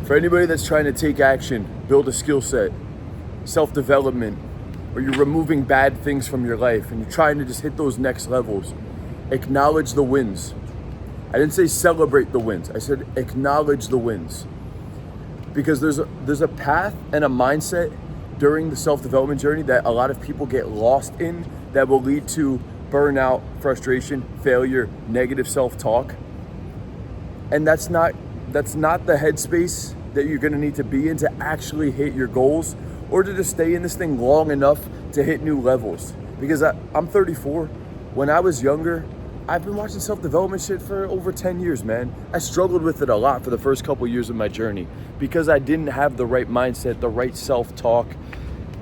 For anybody that's trying to take action, build a skill set, self-development, or you're removing bad things from your life and you're trying to just hit those next levels, acknowledge the wins. I didn't say celebrate the wins. I said acknowledge the wins. Because there's a path and a mindset during the self-development journey that a lot of people get lost in that will lead to burnout, frustration, failure, negative self-talk. And that's not the headspace that you're gonna need to be in to actually hit your goals or to just stay in this thing long enough to hit new levels. Because I'm 34. When I was younger, I've been watching self-development shit for over 10 years, man. I struggled with it a lot for the first couple years of my journey because I didn't have the right mindset, the right self-talk,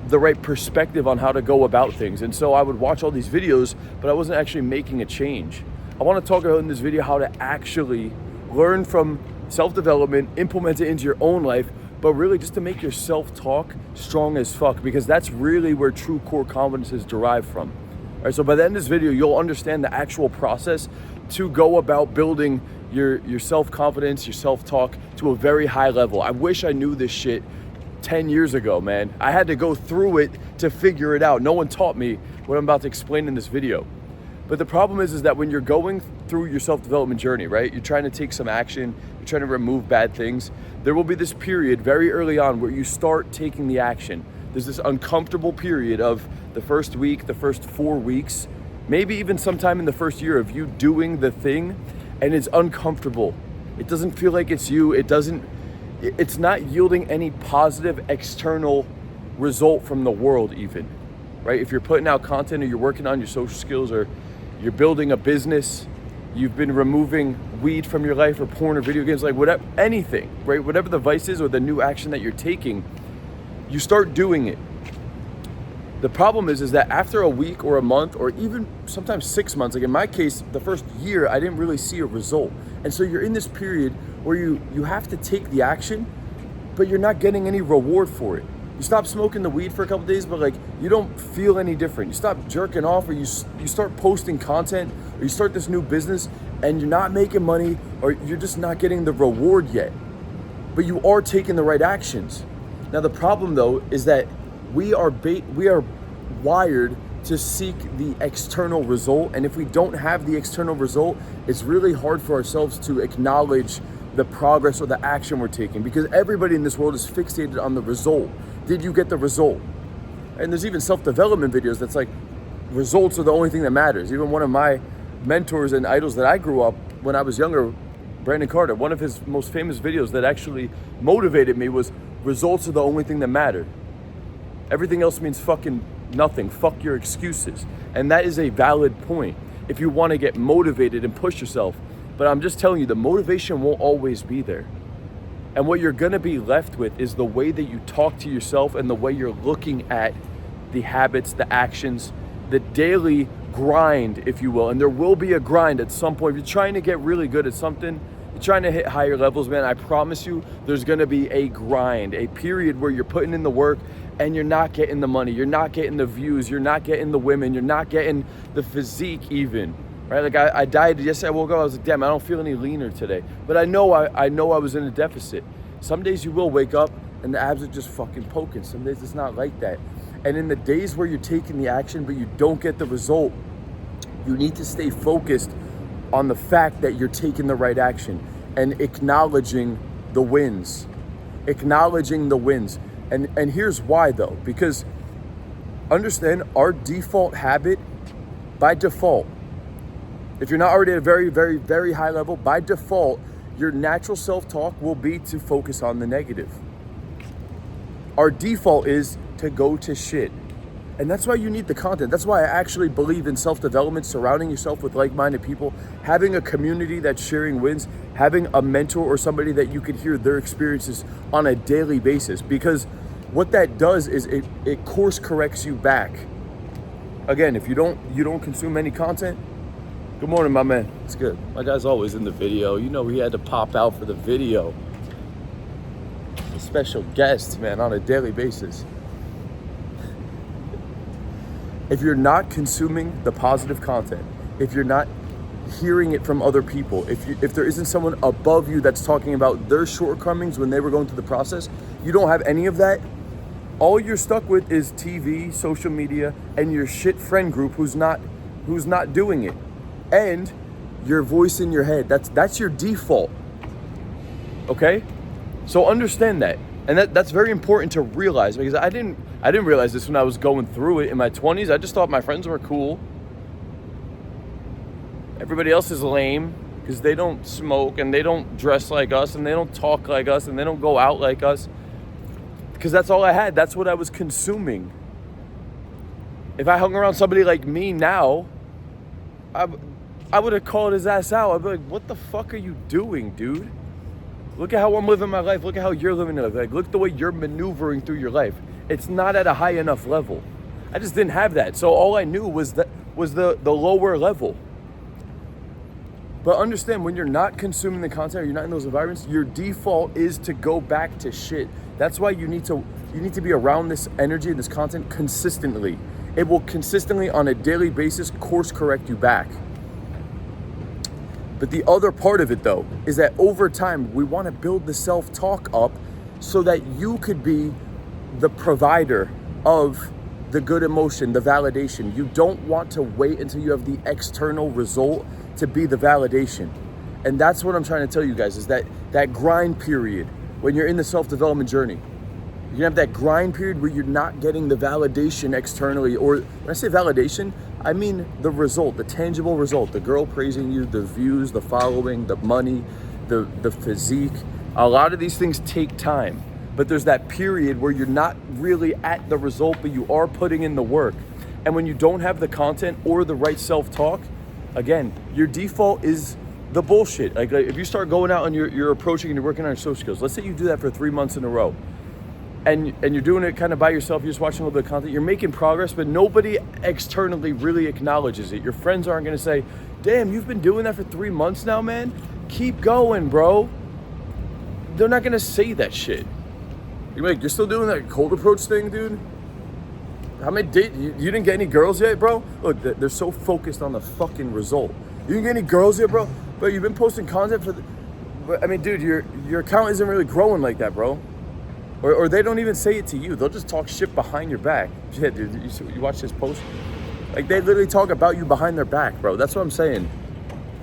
the right perspective on how to go about things. And so I would watch all these videos, but I wasn't actually making a change. I want to talk about in this video how to actually learn from self-development, implement it into your own life, but really just to make your self-talk strong as fuck, because that's really where true core confidence is derived from. All right, so by the end of this video, you'll understand the actual process to go about building your self-confidence, your self-talk to a very high level. I wish I knew this shit 10 years ago, man. I had to go through it to figure it out. No one taught me what I'm about to explain in this video. But the problem is that when you're going through your self-development journey, right? You're trying to take some action, you're trying to remove bad things. There will be this period very early on where you start taking the action. There's this uncomfortable period of the first week, the first 4 weeks, maybe even sometime in the first year of you doing the thing, and it's uncomfortable. It doesn't feel like it's you. It's not yielding any positive external result from the world even, right? If you're putting out content or you're working on your social skills or you're building a business, you've been removing weed from your life or porn or video games, like whatever, anything, right? Whatever the vice is or the new action that you're taking, you start doing it. The problem is that after a week or a month or even sometimes 6 months, like in my case, the first year, I didn't really see a result. And so you're in this period where you have to take the action, but you're not getting any reward for it. You stop smoking the weed for a couple days, but like you don't feel any different. You stop jerking off, or you start posting content, or you start this new business and you're not making money, or you're just not getting the reward yet. But you are taking the right actions. Now the problem though is that we are wired to seek the external result, and if we don't have the external result, it's really hard for ourselves to acknowledge the progress or the action we're taking, because everybody in this world is fixated on the result. Did you get the result? And there's even self-development videos that's like, results are the only thing that matters. Even one of my mentors and idols that I grew up when I was younger, Brandon Carter, one of his most famous videos that actually motivated me was, results are the only thing that matter. Everything else means fucking nothing. Fuck your excuses. And that is a valid point if you want to get motivated and push yourself. But I'm just telling you, the motivation won't always be there. And what you're going to be left with is the way that you talk to yourself and the way you're looking at the habits, the actions, the daily grind, if you will. And there will be a grind at some point. If you're trying to get really good at something, you're trying to hit higher levels, man, I promise you there's going to be a grind, a period where you're putting in the work and you're not getting the money, you're not getting the views, you're not getting the women, you're not getting the physique even, right? Like I dieted yesterday, I woke up, I was like, damn, I don't feel any leaner today. But I know I was in a deficit. Some days you will wake up and the abs are just fucking poking. Some days it's not like that. And in the days where you're taking the action but you don't get the result, you need to stay focused on the fact that you're taking the right action and acknowledging the wins. Acknowledging the wins. And here's why though, because understand our default habit by default, if you're not already at a very, very, very high level, by default, your natural self-talk will be to focus on the negative. Our default is to go to shit. And that's why you need the content. That's why I actually believe in self-development, surrounding yourself with like-minded people, having a community that's sharing wins, having a mentor or somebody that you could hear their experiences on a daily basis. Because what that does is it course corrects you back. Again, if you don't consume any content, good morning, my man. It's good. My guy's always in the video. You know he had to pop out for the video. A special guest, man, on a daily basis. If you're not consuming the positive content, if you're not hearing it from other people. If there isn't someone above you that's talking about their shortcomings when they were going through the process, you don't have any of that. All you're stuck with is TV, social media, and your shit friend group who's not doing it. And your voice in your head. That's your default. Okay? So understand that. And that's very important to realize, because I didn't realize this when I was going through it in my 20s. I just thought my friends were cool. Everybody else is lame because they don't smoke and they don't dress like us and they don't talk like us and they don't go out like us. Because that's all I had. That's what I was consuming. If I hung around somebody like me now, I would have called his ass out. I'd be like, what the fuck are you doing, dude? Look at how I'm living my life. Look at how you're living your life. Like, look at the way you're maneuvering through your life. It's not at a high enough level. I just didn't have that. So all I knew was the lower level. But understand, when you're not consuming the content or you're not in those environments, your default is to go back to shit. That's why you need to be around this energy and this content consistently. It will consistently, on a daily basis, course correct you back. But the other part of it, though, is that over time, we want to build the self-talk up so that you could be the provider of the good emotion, the validation. You don't want to wait until you have the external result to be the validation. And that's what I'm trying to tell you guys, is that grind period when you're in the self-development journey. You have that grind period where you're not getting the validation externally, or when I say validation, I mean the result, the tangible result, the girl praising you, the views, the following, the money, the physique. A lot of these things take time, but there's that period where you're not really at the result, but you are putting in the work. And when you don't have the content or the right self-talk, again, your default is the bullshit. Like if you start going out and you're approaching and you're working on your social skills, let's say you do that for 3 months in a row, and you're doing it kind of by yourself, you're just watching a little bit of content, you're making progress, but nobody externally really acknowledges it. Your friends aren't gonna say, damn, you've been doing that for 3 months now, man? Keep going, bro. They're not gonna say that shit. You're like, you're still doing that cold approach thing, dude? How many you didn't get any girls yet, bro? Look, they're so focused on the fucking result. You didn't get any girls yet, bro? But you've been posting content but I mean, dude, your account isn't really growing like that, bro. Or they don't even say it to you. They'll just talk shit behind your back. Yeah, dude, you watch this post? Like, they literally talk about you behind their back, bro. That's what I'm saying.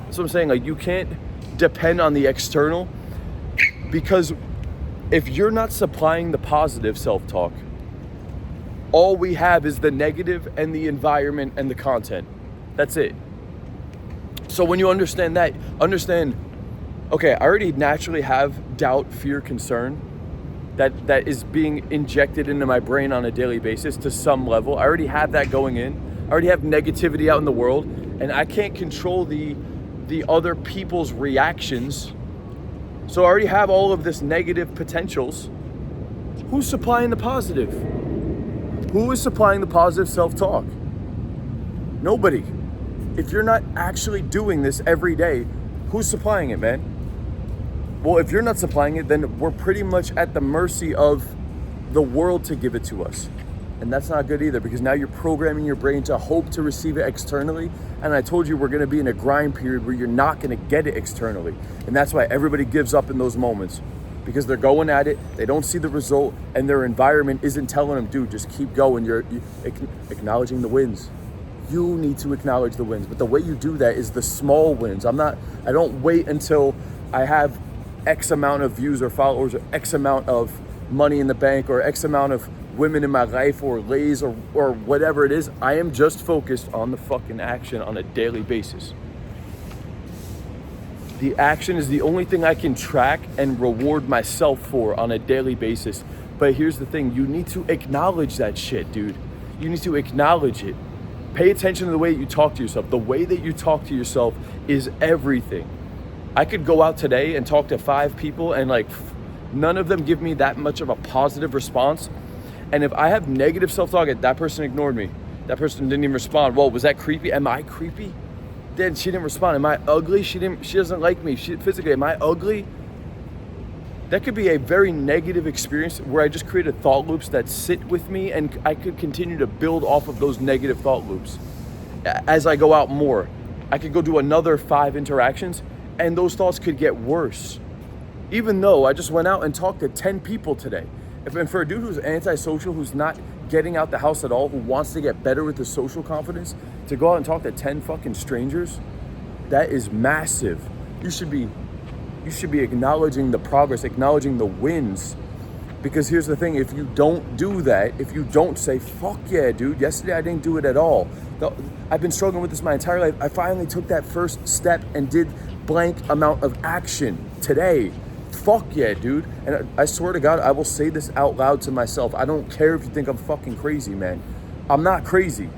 That's what I'm saying. Like, you can't depend on the external, because if you're not supplying the positive self-talk, all we have is the negative and the environment and the content. That's it. So when you understand that, okay, I already naturally have doubt, fear, concern that is being injected into my brain on a daily basis to some level. I already have that going in. I already have negativity out in the world, and I can't control the other people's reactions. So I already have all of this negative potentials. Who's supplying the positive? Who is supplying the positive self-talk? Nobody. If you're not actually doing this every day, who's supplying it, man? Well, if you're not supplying it, then we're pretty much at the mercy of the world to give it to us. And that's not good either, because now you're programming your brain to hope to receive it externally. And I told you we're gonna be in a grind period where you're not gonna get it externally. And that's why everybody gives up in those moments, because they're going at it, they don't see the result, and their environment isn't telling them, dude, just keep going. You're acknowledging the wins. You need to acknowledge the wins. But the way you do that is the small wins. I don't wait until I have X amount of views or followers or X amount of money in the bank or X amount of women in my life or lays or whatever it is. I am just focused on the fucking action on a daily basis. The action is the only thing I can track and reward myself for on a daily basis. But here's the thing, you need to acknowledge that shit, dude. You need to acknowledge it. Pay attention to the way you talk to yourself. The way that you talk to yourself is everything. I could go out today and talk to 5 people and like none of them give me that much of a positive response. And if I have negative self-talk, that person ignored me. That person didn't even respond. Well, was that creepy? Am I creepy? Then she didn't respond. Am I ugly? She doesn't like me. Physically, am I ugly? That could be a very negative experience where I just created thought loops that sit with me, and I could continue to build off of those negative thought loops as I go out more. I could go do another 5 interactions, and those thoughts could get worse. Even though I just went out and talked to 10 people today. And for a dude who's antisocial, who's not getting out the house at all, who wants to get better with his social confidence, to go out and talk to 10 fucking strangers, that is massive. You should be acknowledging the progress, acknowledging the wins. Because here's the thing, if you don't do that, if you don't say, fuck yeah, dude, yesterday I didn't do it at all. I've been struggling with this my entire life. I finally took that first step and did blank amount of action today. Fuck yeah, dude. And I swear to God, I will say this out loud to myself. I don't care if you think I'm fucking crazy, man. I'm not crazy.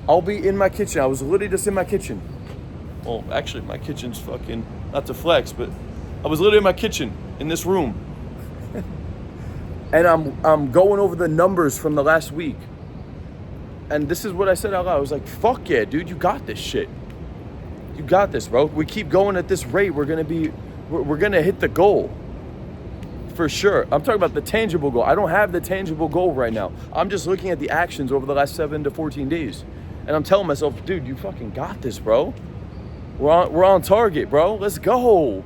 I'll be in my kitchen. I was literally just in my kitchen. Well, actually, my kitchen's fucking, not to flex, but I was literally in my kitchen, in this room. And I'm going over the numbers from the last week. And this is what I said out loud. I was like, fuck yeah, dude, you got this shit. You got this, bro. We keep going at this rate, we're gonna hit the goal. For sure. I'm talking about the tangible goal. I don't have the tangible goal right now. I'm just looking at the actions over the last 7 to 14 days. And I'm telling myself, dude, you fucking got this, bro. We're on target, bro. Let's go.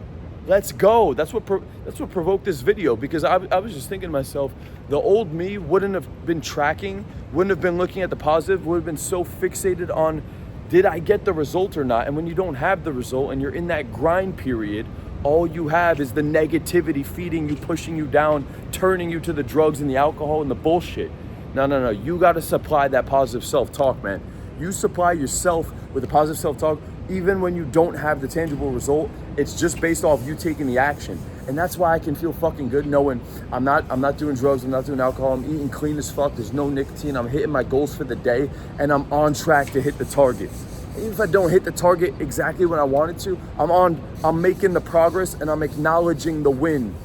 Let's go. That's what provoked this video, because I was just thinking to myself, the old me wouldn't have been tracking, wouldn't have been looking at the positive, would have been so fixated on, did I get the result or not? And when you don't have the result and you're in that grind period, all you have is the negativity feeding you, pushing you down, turning you to the drugs and the alcohol and the bullshit. No. You got to supply that positive self-talk, man. You supply yourself with a positive self-talk even when you don't have the tangible result. It's just based off you taking the action. And that's why I can feel fucking good knowing I'm not doing drugs, I'm not doing alcohol, I'm eating clean as fuck, there's no nicotine, I'm hitting my goals for the day, and I'm on track to hit the target. Even if I don't hit the target exactly when I wanted to, I'm making the progress and I'm acknowledging the win.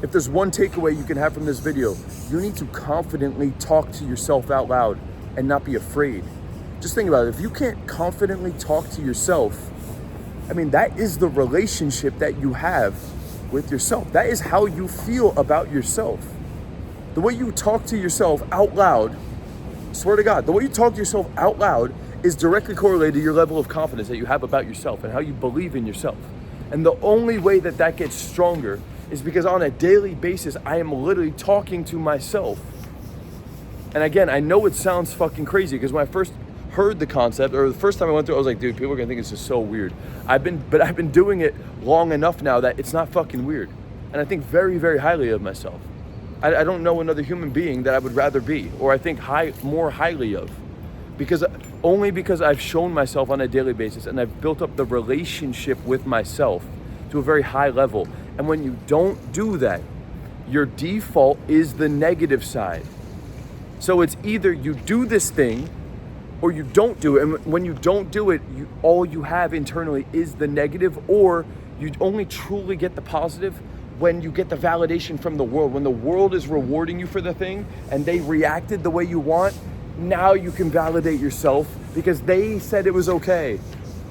If there's one takeaway you can have from this video, you need to confidently talk to yourself out loud and not be afraid. Just think about it. If you can't confidently talk to yourself, I mean, that is the relationship that you have with yourself. That is how you feel about yourself. The way you talk to yourself out loud, swear to God, the way you talk to yourself out loud is directly correlated to your level of confidence that you have about yourself and how you believe in yourself. And the only way that that gets stronger is because on a daily basis, I am literally talking to myself. And again, I know it sounds fucking crazy, because when I first heard the concept, or the first time I went through it, I was like, dude, people are gonna think it's just so weird. I've been doing it long enough now that it's not fucking weird. And I think very, very highly of myself. I don't know another human being that I would rather be, or I think more highly of. Because I've shown myself on a daily basis and I've built up the relationship with myself to a very high level. And when you don't do that, your default is the negative side. So it's either you do this thing or you don't do it. And when you don't do it, all you have internally is the negative, or you only truly get the positive when you get the validation from the world. When the world is rewarding you for the thing and they reacted the way you want, now you can validate yourself because they said it was okay.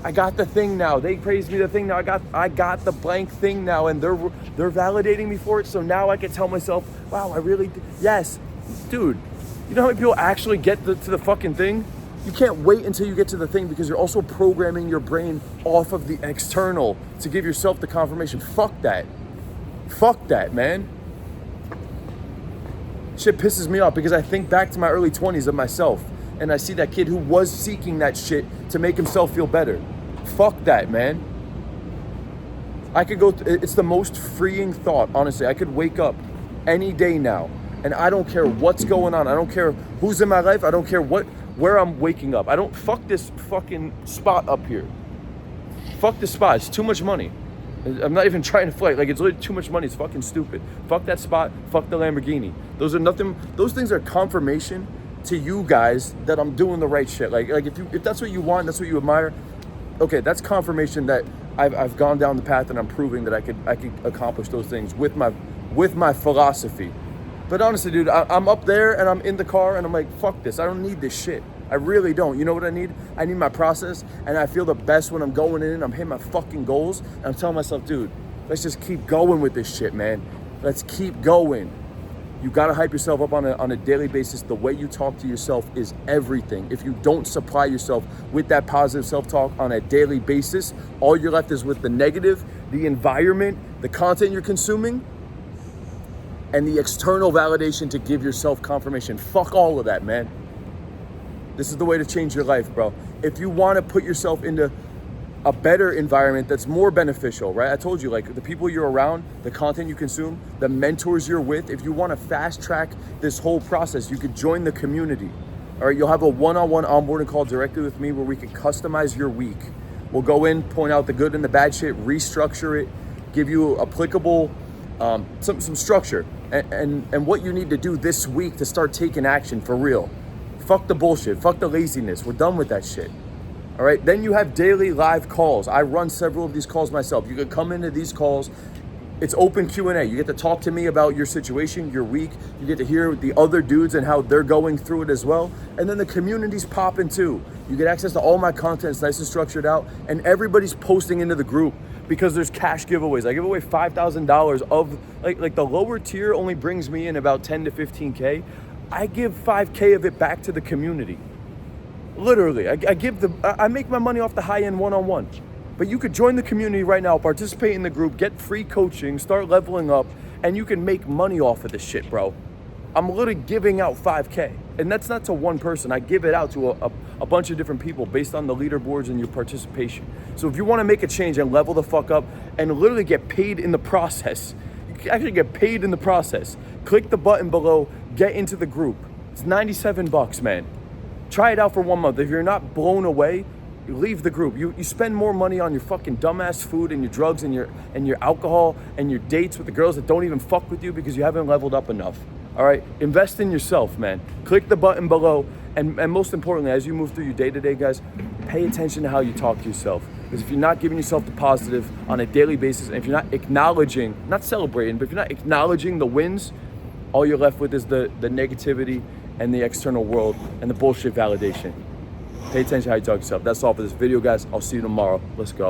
I got the thing now. They praised me the thing now. I got the blank thing now, and they're validating me for it. So now I can tell myself, wow, I really did. Yes, dude. You know how many people actually get to the fucking thing? You can't wait until you get to the thing, because you're also programming your brain off of the external to give yourself the confirmation. Fuck that. Fuck that, man. Shit pisses me off because I think back to my early 20s of myself and I see that kid who was seeking that shit to make himself feel better. Fuck that, man. I could go, it's the most freeing thought, honestly. I could wake up any day now and I don't care what's going on. I don't care who's in my life. I don't care where I'm waking up. Fuck this fucking spot up here. Fuck this spot, it's too much money. I'm not even trying to flirt. Like, it's literally too much money. It's fucking stupid. Fuck that spot. Fuck the Lamborghini. Those things are confirmation to you guys that I'm doing the right shit. Like if that's what you want, that's what you admire. Okay, that's confirmation that I've gone down the path and I'm proving that I could accomplish those things with my philosophy. But honestly, dude, I'm up there and I'm in the car and I'm like, fuck this. I don't need this shit. I really don't. You know what I need? I need my process, and I feel the best when I'm going in and I'm hitting my fucking goals. And I'm telling myself, dude, let's just keep going with this shit, man. Let's keep going. You gotta hype yourself up on a daily basis. The way you talk to yourself is everything. If you don't supply yourself with that positive self-talk on a daily basis, all you're left is with the negative, the environment, the content you're consuming, and the external validation to give yourself confirmation. Fuck all of that, man. This is the way to change your life, bro. If you wanna put yourself into a better environment that's more beneficial, right? I told you, like the people you're around, the content you consume, the mentors you're with, if you want to fast track this whole process, you could join the community. All right, you'll have a one-on-one onboarding call directly with me where we can customize your week. We'll go in, point out the good and the bad shit, restructure it, give you applicable, some structure and what you need to do this week to start taking action for real. Fuck the bullshit, fuck the laziness. We're done with that shit. All right, then you have daily live calls. I run several of these calls myself. You can come into these calls. It's open Q&A. You get to talk to me about your situation, your week. You get to hear the other dudes and how they're going through it as well. And then the community's popping too. You get access to all my content. It's nice and structured out. And everybody's posting into the group because there's cash giveaways. I give away $5,000 of, like the lower tier only brings me in about 10 to 15K. I give 5K of it back to the community. Literally, I make my money off the high-end one-on-one. But you could join the community right now, participate in the group, get free coaching, start leveling up, and you can make money off of this shit, bro. I'm literally giving out 5K. And that's not to one person. I give it out to a bunch of different people based on the leaderboards and your participation. So if you want to make a change and level the fuck up and literally get paid in the process, you can actually get paid in the process. Click the button below, get into the group. It's $97, man. Try it out for 1 month. If you're not blown away, you leave the group. You spend more money on your fucking dumbass food and your drugs and your alcohol and your dates with the girls that don't even fuck with you because you haven't leveled up enough. All right, invest in yourself, man. Click the button below, and most importantly, as you move through your day-to-day, guys, pay attention to how you talk to yourself. Because if you're not giving yourself the positive on a daily basis, and if you're not acknowledging, not celebrating, but if you're not acknowledging the wins, all you're left with is the negativity and the external world and the bullshit validation. Pay attention to how you talk to yourself. That's all for this video, guys. I'll see you tomorrow. Let's go.